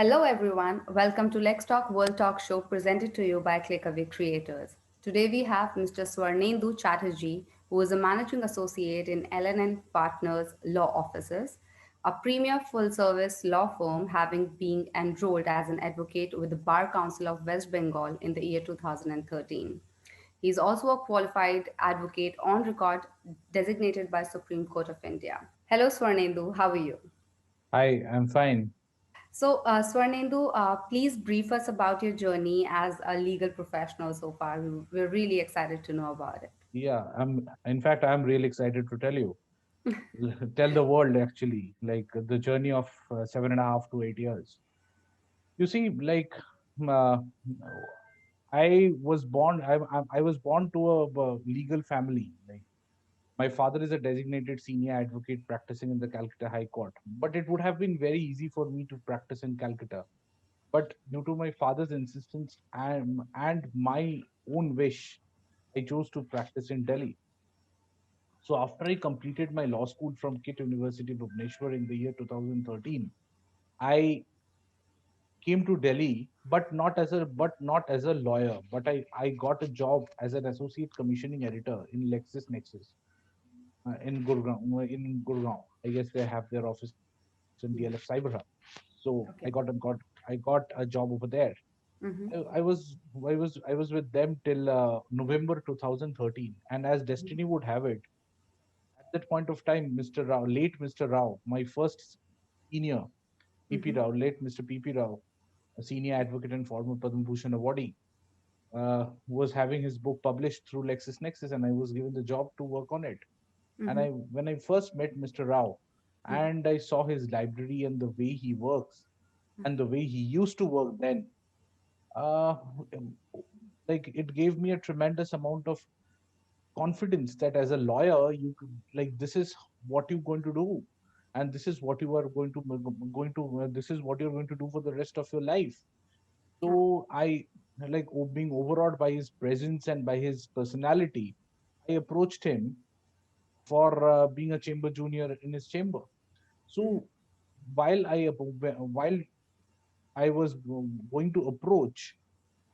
Hello, everyone. Welcome to LexTalk World Talk Show presented to you by ClickAway Creators. Today we have Mr. Swarnendu Chatterjee, who is a managing associate in L&L Partners Law Offices, a premier full-service law firm having been enrolled as an advocate with the Bar Council of West Bengal in the year 2013. He is also a qualified advocate on record designated by Supreme Court of India. Hello, Swarnendu. How are you? Hi, I'm fine. Swarnendu, please brief us about your journey as a legal professional so far. We're really excited to know about it. Yeah, I'm really excited to tell you, tell the world actually, like the journey of 7.5 to 8 years. You see, uh, I was born to a legal family. Like my father is a designated senior advocate practicing in the Calcutta High Court, but it would have been very easy for me to practice in Calcutta. But due to my father's insistence and my own wish, I chose to practice in Delhi. So after I completed my law school from KIT University, Bhubaneswar in the year 2013, I came to Delhi, but not as a lawyer. But I got a job as an associate commissioning editor in LexisNexis in Gurgaon. I guess they have their office in DLF Cyberhub. So Okay. I got a job over there. Mm-hmm. I was with them till November 2013, and as destiny would have it, at that point of time, late Mr. Rao, my first senior, PP Mm-hmm. Rao, late Mr. PP Rao, a senior advocate and former Padma Bhushan awardee, was having his book published through LexisNexis, and I was given the job to work on it. And Mm-hmm. when I first met Mr. Rao, and I saw his library and the way he works and the way he used to work then, uh, like it gave me a tremendous amount of confidence that as a lawyer you could, like, this is what you're going to do, and this is what you are this is what you're going to do for the rest of your life. So I, being overawed by his presence and by his personality, I approached him for being a chamber junior in his chamber. So while I was going to approach,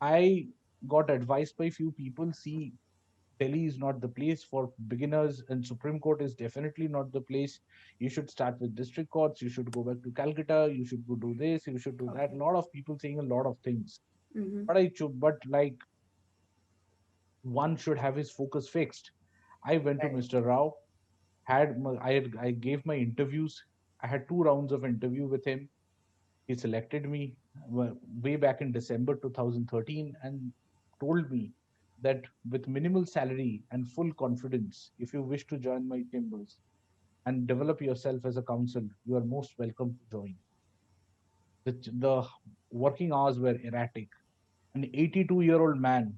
I got advice by few people. See, Delhi is not the place for beginners, and Supreme Court is definitely not the place. You should start with district courts. You should go back to Calcutta. You should go do this. You should do that. A Okay. lot of people saying a lot of things, Mm-hmm. but like one should have his focus fixed. I went to Right. Mr. Rao. I gave my interviews. I had 2 rounds of interview with him. He selected me way back in December 2013 and told me that with minimal salary and full confidence, if you wish to join my chambers and develop yourself as a counsel, you are most welcome to join. The working hours were erratic. An 82-year-old man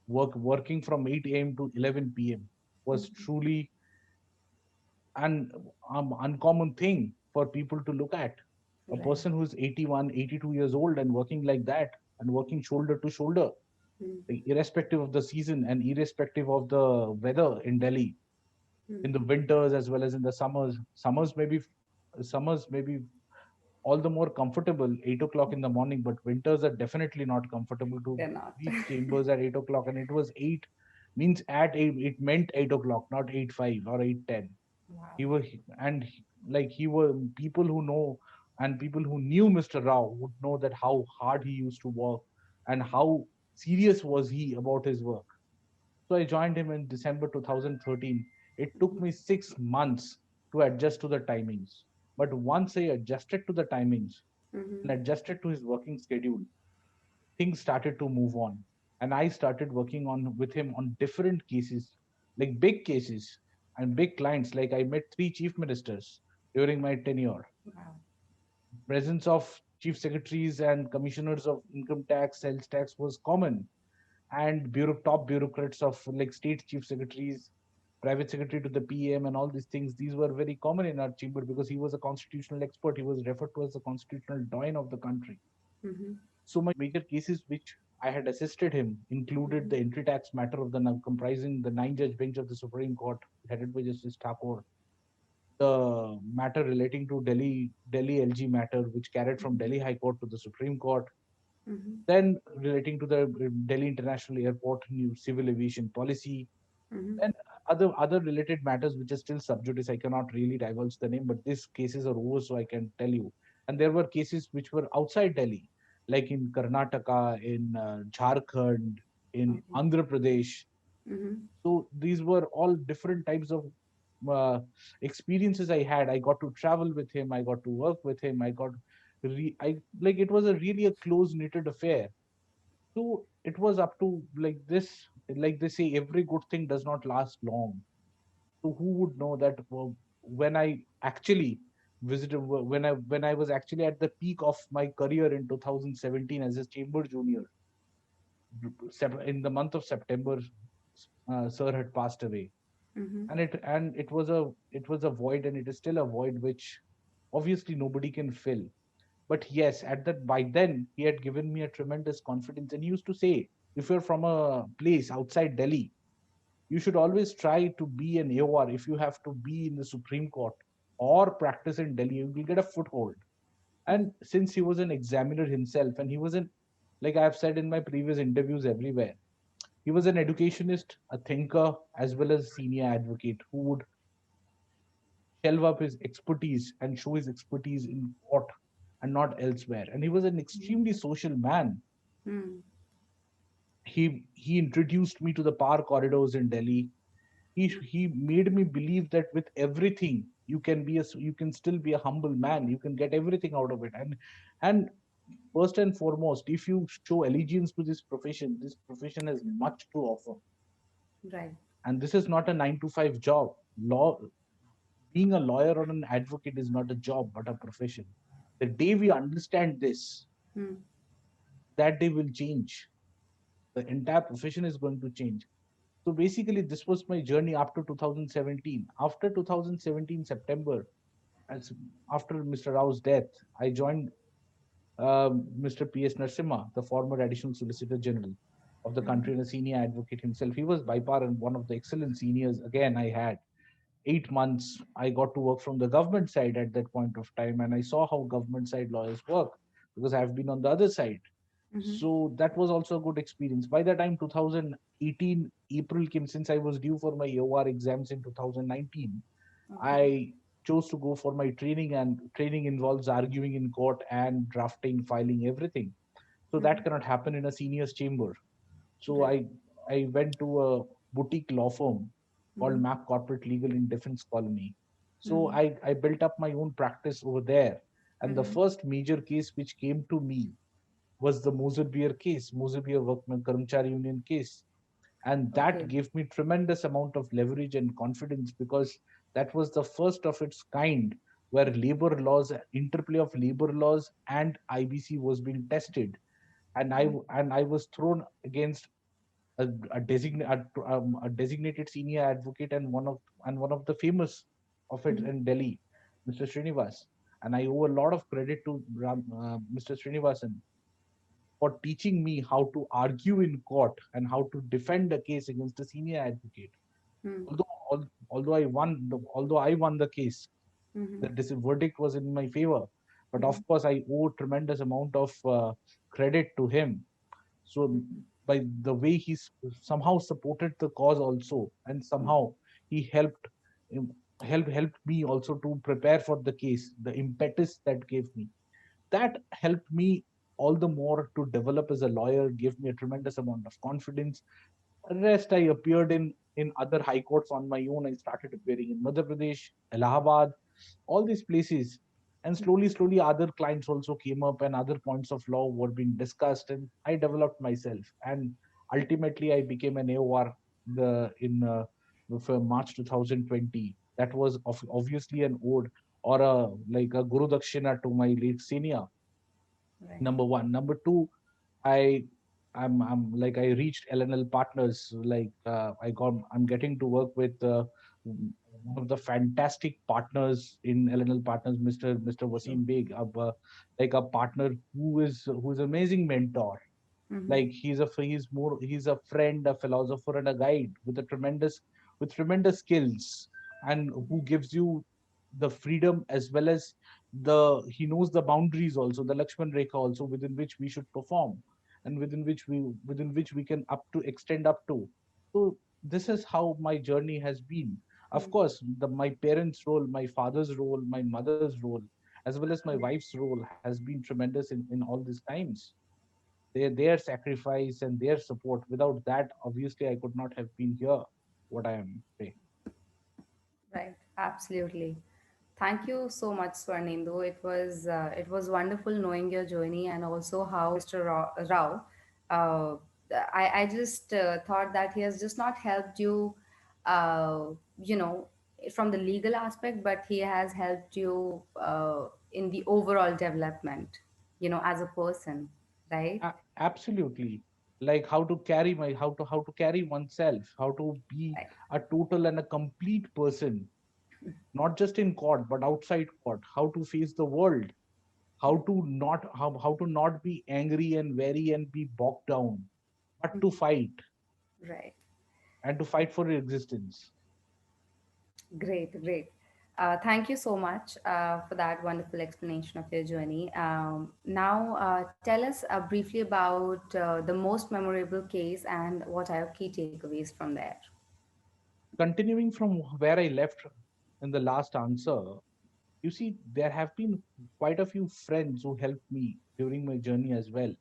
working from 8 a.m. to 11 p.m. was Mm-hmm. truly an uncommon thing for people to look at. A Right. person who's 81, 82 years old and working like that and working shoulder to shoulder, Mm-hmm. like, irrespective of the season and irrespective of the weather in Delhi, in the winters as well as in the summers. Summers may be all the more comfortable 8 o'clock in the morning, but winters are definitely not comfortable to They're not. reach chambers at 8 o'clock. And it was eight means at eight, it meant 8 o'clock, not 8:05 or 8:10. Wow. He was, and like he were people who know and people who knew Mr. Rao would know that how hard he used to work and how serious was he about his work. So I joined him in December 2013. It took me 6 months to adjust to the timings. But once I adjusted to the timings and Mm-hmm. adjusted to his working schedule, things started to move on. And I started working on with him on different cases, like big cases and big clients. Like I met 3 chief ministers during my tenure. Wow. Presence of chief secretaries and commissioners of income tax, sales tax was common, and top bureaucrats of like state chief secretaries, private secretary to the PM, and all these things. These were very common in our chamber because he was a constitutional expert. He was referred to as the constitutional doyen of the country. Mm-hmm. So my major cases which I had assisted him included the entry tax matter of the comprising the 9-judge bench of the Supreme Court, headed by Justice Thakur, the matter relating to Delhi LG matter, which carried from Delhi High Court to the Supreme Court. Mhm. Then relating to the Delhi International Airport new civil aviation policy, Mhm. and other related matters which are still sub judice. I cannot really divulge the name, but these cases are over, so I can tell you. And there were cases which were outside Delhi, like in Karnataka, in Jharkhand, in Okay. Andhra Pradesh. Mhm. So these were all different types of uh, experiences I had. I got to travel with him. I got to work with him. I like it was a really a close knitted affair. So it was up to like this, like they say, every good thing does not last long. So who would know that when I actually visited, when I was actually at the peak of my career in 2017 as a chamber junior, in the month of September, Sir had passed away, Mhm. and it was a void, and it is still a void which obviously nobody can fill. But yes, at that by then he had given me a tremendous confidence, and he used to say, if you're from a place outside Delhi, you should always try to be an AOR. If you have to be in the Supreme Court or practice in Delhi, you will get a foothold. And since he was an examiner himself, and he was an, like I have said in my previous interviews everywhere, he was an educationist, a thinker, as well as senior advocate who would shelve up his expertise and show his expertise in court and not elsewhere. And he was an extremely social man. Mhm. He introduced me to the power corridors in Delhi. He made me believe that with everything you can still be a humble man. You can get everything out of it. And first and foremost, if you show allegiance to this profession has much to offer. Right. And this is not a 9 to 5 job. Law Being a lawyer or an advocate is not a job but a profession. The day we understand this, Mhm. that day will change. The entire profession is going to change. So basically, this was my journey after 2017. After 2017 September, as after Mr. Rao's death, I joined Mr. P.S. Narasimha, the former Additional Solicitor General of the country and a senior advocate himself. He was by far and one of the excellent seniors again I had. 8 months I got to work from the government side at that point of time, and I saw how government side lawyers work because I've been on the other side. Mhm. So that was also a good experience. By the time 2018 April came, since I was due for my AOR exams in 2019, Okay. I chose to go for my training, and training involves arguing in court and drafting, filing, everything. So that Mhm. cannot happen in a senior's chamber. So Right. I went to a boutique law firm called Mhm. Mac Corporate Legal in Defense Colony. So Mhm. I built up my own practice over there. And the Mhm. first major case which came to me was the Moser Beer case, Moser Beer Workmen Karamchari Union case. And that Okay. gave me tremendous amount of leverage and confidence because that was the first of its kind where labor laws, interplay of labor laws and IBC was being tested. And I was thrown against a designated senior advocate and one of the famous of it Mhm. in Delhi, Mr. Srinivas. And I owe a lot of credit to Mr. Srinivasan for teaching me how to argue in court and how to defend a case against a senior advocate. Mhm. Although although I won the case, Mhm. the verdict was in my favor. But of Mhm. course, I owe tremendous amount of credit to him. So Mhm. by the way somehow supported the cause also, and somehow he um, helped me also to prepare for the case. The impetus that gave me, that helped me all the more to develop as a lawyer, gave me a tremendous amount of confidence. Rest, I appeared in other high courts on my own. I started appearing in Madhya Pradesh, Allahabad, all these places. And slowly, other clients also came up, and other points of law were being discussed, and I developed myself. And ultimately, I became an AOR in for March 2020. That was obviously an ode or a like a Guru Dakshina to my late senior. Right. Number one. Number two, I I'm like I reached L&L Partners. I'm getting to work with one of the fantastic partners in L&L Partners, Mr. True. Wasim Beg, like a partner who is amazing mentor. Mhm. Like he's a friend, a philosopher, and a guide with tremendous skills, and who gives you the freedom, as well as the he knows the boundaries also, the Lakshman Rekha also, within which we should perform, and within which we can up to extend up to. So this is how my journey has been. Of course, my parents' role, my father's role, my mother's role, as well as my wife's role has been tremendous in all these times. Their sacrifice and their support. Without that, obviously, I could not have been here what I am today. Right, absolutely. Thank you so much, Swarnendu. It was wonderful knowing your journey, and also how Mr. Rao. Uh, I just thought that he has just not helped you, uh, you know, from the legal aspect, but he has helped you in the overall development, as a person, right? Absolutely. Like how to carry oneself, how to be Right. a total and a complete person, not just in court but outside court. How to face the world, how to not be angry and wary and be bogged down, but to fight, Right. and to fight for your existence. Great, great. Thank you so much for that wonderful explanation of your journey. Now, tell us briefly about the most memorable case and what are your key takeaways from there. Continuing from where I left in the last answer, you see, there have been quite a few friends who helped me during my journey as well.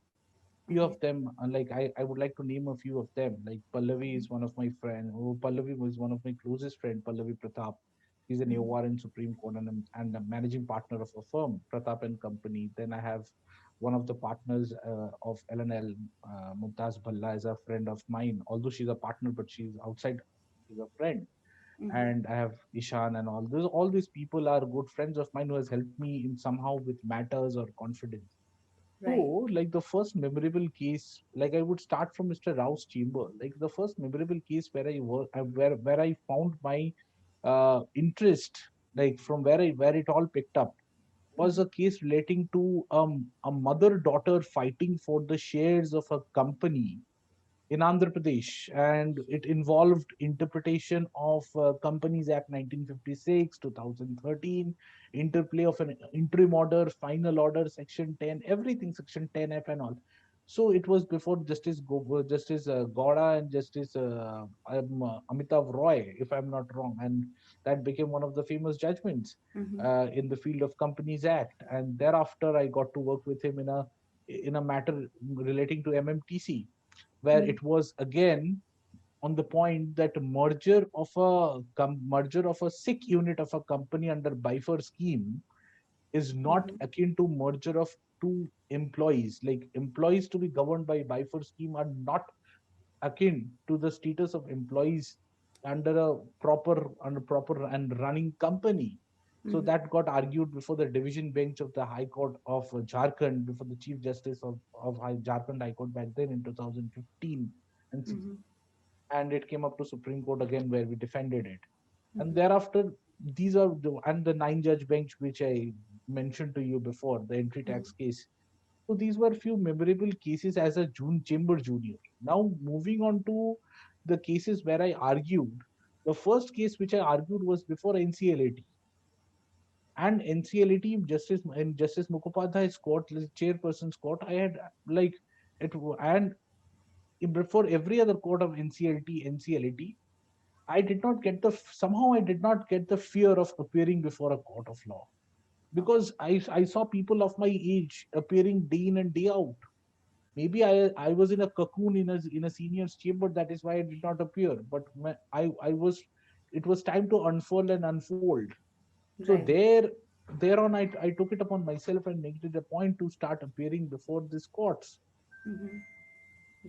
Few of them, like I would like to name a few of them. Like Pallavi is one of my friend. Oh, Pallavi was one of my closest friend. Pallavi Pratap. He's an AOR in Supreme Court, and a managing partner of a firm, Pratap and Company. Then I have one of the partners of L&L, Mumtaz Bhalla, is a friend of mine. Although she's a partner, but she's outside. She's a friend. And I have Ishan and all. All these people are good friends of mine who has helped me in somehow with matters or confidence. Right. So, like the first memorable case, like I would start from Mr. Rao's chamber. Like the first memorable case where I work, where I found my interest, like from where it all picked up, was a case relating to a mother-daughter fighting for the shares of a company in Andhra Pradesh, and it involved interpretation of Companies Act 1956, 2013, interplay of an interim order, final order, Section 10, everything, Section 10F and all. So it was before Justice Gowda and Justice Amitav Roy, if I'm not wrong, and that became one of the famous judgments in the field of Companies Act. And thereafter, I got to work with him in a matter relating to MMTC, where it was again on the point that merger of a sick unit of a company under BIFER scheme is not akin to merger of two employees. Like employees to be governed by BIFER scheme are not akin to the status of employees under proper and running company. So that got argued before the division bench of the High Court of Jharkhand, before the Chief Justice of Jharkhand High Court back then in 2015 and 16, and it came up to Supreme Court again where we defended it. And thereafter, the nine judge bench which I mentioned to you before, the entry tax case. So these were few memorable cases as a June Chamber Junior. Now moving on to the cases where I argued. The first case which I argued was before NCLAT, and NCLAT Justice Mukhopadhyay's court, chairperson's court. I had like it, and before every other court of NCLAT, I did not get somehow I did not get the fear of appearing before a court of law, because I saw people of my age appearing day in and day out. Maybe I was in a cocoon in a senior's chamber. That is why I did not appear. But I was, it was time to unfold and unfold. So Right. thereon I took it upon myself and made it a point to start appearing before these courts.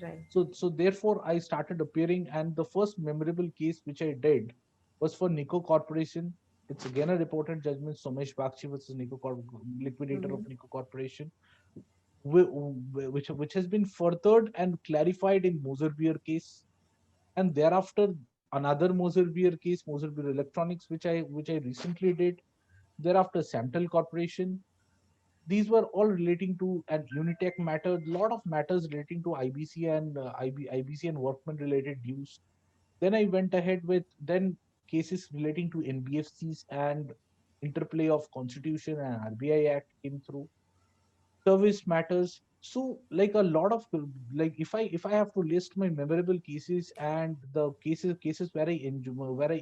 Right. So therefore I started appearing, and the first memorable case which I did was for Nico Corporation. It's again a reported judgment, Somesh Bakshi versus liquidator of Nico Corporation, which has been furthered and clarified in Moser Beer case, and thereafter another Moser Beer case, Moser Beer Electronics, which I recently did. Thereafter, Samtel Corporation. These were all relating to an Unitech matter, lot of matters relating to IBC and IBC and workman related dues. Then I went ahead with then cases relating to NBFCs and interplay of Constitution and RBI Act came through, service matters. So like a lot of, like if I have to list my memorable cases and the cases where I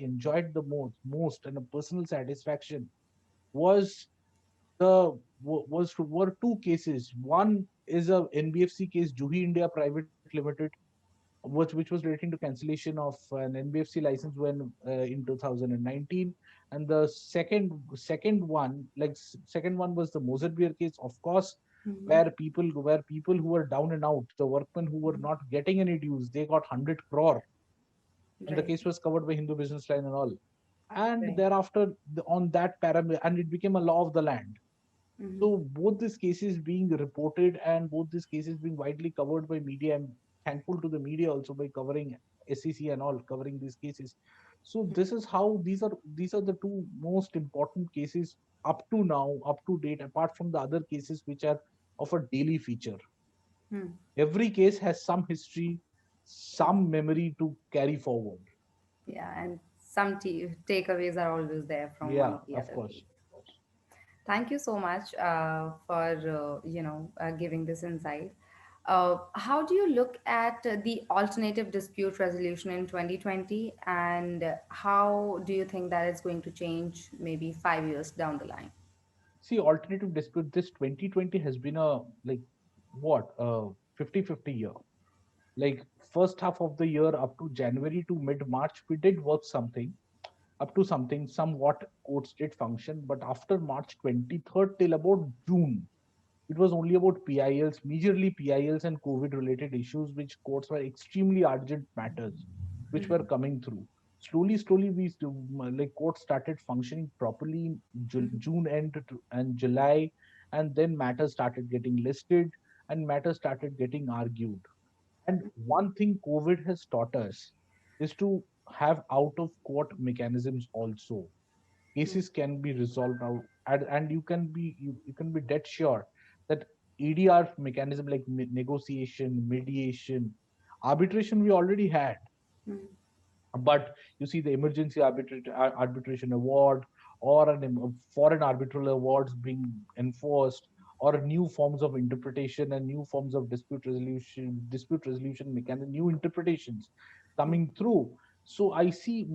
enjoyed the most and a personal satisfaction was were two cases. One is a NBFC case, Juhi India Private Limited, which was relating to cancellation of an NBFC license when in 2019. And the second one, second one was the Mozart case, of course, Mm-hmm. where people who were down and out, the workmen who were not getting any dues, they got 100 crore, and the Right. case was covered by Hindu Business Line and all. And Right. thereafter, on that parameter, and it became a law of the land. Mm-hmm. So both these cases being reported and both these cases being widely covered by media, I'm thankful to the media also by covering SEC and all, covering these cases. So this is how these are the two most important cases up to now, up to date, apart from the other cases which are of a daily feature. Hmm. Every case has some history, Hmm. some memory to carry forward. Yeah, and some takeaways are always there from one Yeah, of the of other course. case. Thank you so much for giving this insight. How do you look at the alternative dispute resolution in 2020, and how do you think that is going to change maybe 5 years down the line? See, alternative dispute, this 2020 has been a like what 50-50 year. Like first half of the year up to January to mid March, we did work something up to something, somewhat courts did function. But after March 23rd till about June, it was only about PILs, majorly PILs and COVID related issues, which courts were extremely urgent matters, which were Mm-hmm. coming through. Slowly, like courts started functioning properly in Mm-hmm. June end and July, and then matters started getting listed and matters started getting argued. And one thing COVID has taught us is to have out of court mechanisms also. Cases can be resolved out, and you can be dead sure that ADR mechanism like negotiation, mediation, arbitration we already had, Mm-hmm. but you see the emergency arbitration award or foreign arbitral awards being enforced, or new forms of interpretation and new forms of dispute resolution mechanism, new interpretations coming through. So I see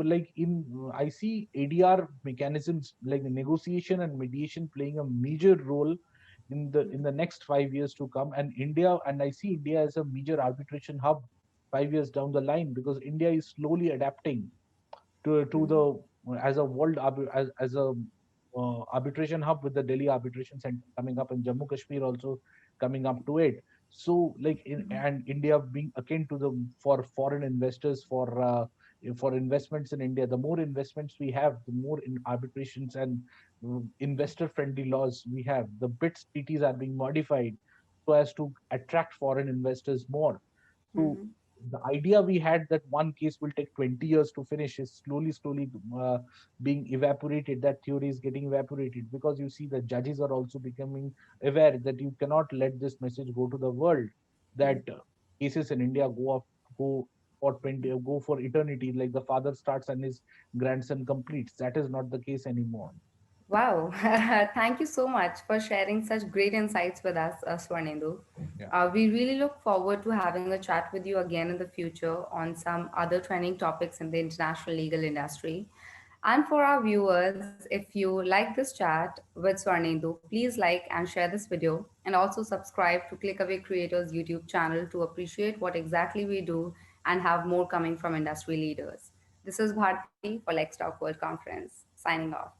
ADR mechanisms like negotiation and mediation playing a major role in the next 5 years to come. And I see India as a major arbitration hub 5 years down the line, because India is slowly adapting to Mm-hmm. the as a as a arbitration hub, with the Delhi Arbitration Center coming up and Jammu Kashmir also coming up to it. So and India being akin to the for foreign investors for investments in India. The more investments we have, the more in arbitrations and investor friendly laws we have. The BITS treaties are being modified so as to attract foreign investors more. So Mm-hmm. the idea we had that one case will take 20 years to finish is slowly uh, being evaporated. That theory is getting evaporated, because you see the judges are also becoming aware that you cannot let this message go to the world that cases in India go for 20, go for eternity, like the father starts and his grandson completes. That is not the case anymore. Wow. Thank you so much for sharing such great insights with us, Swarnendu. Yeah. We really look forward to having a chat with you again in the future on some other trending topics in the international legal industry. And for our viewers, if you like this chat with Swarnendu, please like and share this video, and also subscribe to ClickAway Creators YouTube channel to appreciate what exactly we do and have more coming from industry leaders. This is Bharti for LexTalk World Conference, signing off.